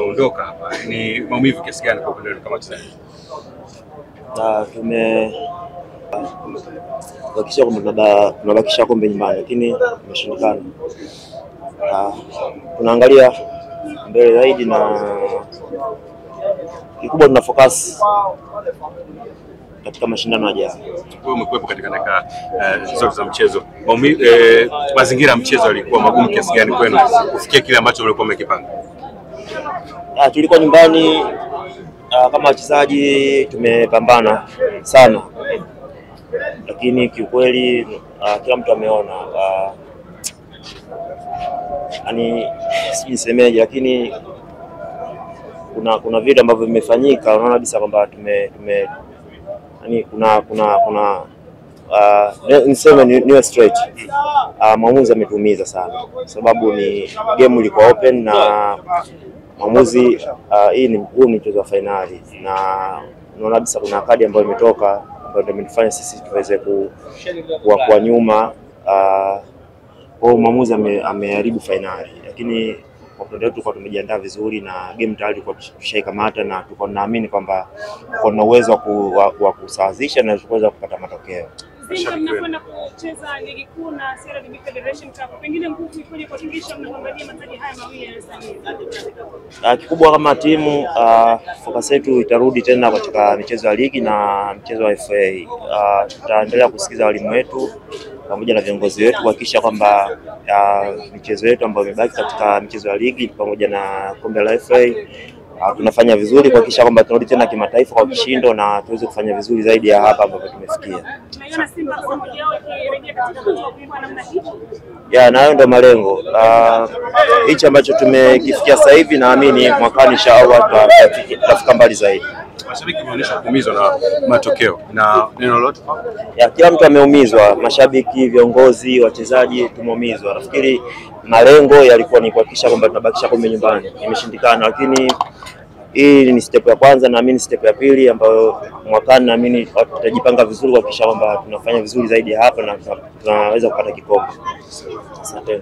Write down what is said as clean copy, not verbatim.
Ondoka hapa ni maumivu kiasi gani kwa upande kama mchezaji? Kuhakikisha kwamba tunabakisha kombe nyumbani, lakini imeshindikana. Tunaangalia mbele zaidi na kikubwa tuna focus katika mashindano yajayo. Wewe umekuwepo katika dakika zote za mchezo. Mazingira ya mchezo yalikuwa magumu kiasi gani kwenu kufikia kile ambacho mlikuwa mmekipanga? Tulikuwa nyumbani, kama wachezaji tumepambana sana, lakini kiukweli kila mtu ameona sijisemeje, lakini kuna vitu ambavyo vimefanyika, unaona kabisa kwamba niseme niwe straight, mwamuzi ametuumiza sana, sababu ni game ilikuwa open na mwamuzi huu ni mchezo wa finali, na unaona kabisa kuna kadi ambayo imetoka ambayo ndio imenifanya sisi tuweze kuwa nyuma. Kwa mwamuzi ameharibu finali, lakini kwa upande wetu tumejiandaa vizuri na game tayari kwa tushaikamata, na tuko naamini kwamba tuko na uwezo wa kusawazisha na kuweza kupata matokeo. Sasa mnakwenda kucheza ligi kuu na CRDB Federation Cup. Pengine nguvu ikoje kuhakikisha mnapambania mataji haya mawili ya sasa? Kikubwa kama timu, focus yetu itarudi tena katika michezo ya ligi na mchezo wa FA. Tutaendelea kusikiza walimu wetu pamoja na viongozi wetu kuhakikisha kwamba michezo yetu ambayo imebaki katika michezo ya ligi pamoja na kombe la FA tunafanya vizuri kuhakikisha kwamba tunarudi tena kimataifa kwa kishindo na tuweze kufanya vizuri zaidi ya hapa ambapo tumefikia. Tunaiona Simba kama moja wao ikirejea katika kwa namna hii. Na hayo ndio malengo. Hichi ambacho tumekifikia sasa hivi, naamini mwakani inshallah tutafika mbali zaidi. Mashabiki wameonyesha kuumizwa na matokeo, na neno lolote? Kila mtu ameumizwa, mashabiki, viongozi, wachezaji tumeumizwa. Nafikiri malengo yalikuwa ni kuhakikisha kwamba tunabakisha kombe nyumbani. Imeshindikana, lakini hii ni step ya kwanza, naamini step ya pili ambayo mwakani naamini tutajipanga vizuri kuhakikisha kwamba tunafanya vizuri zaidi hapa na tunaweza kupata kikombe. Asante.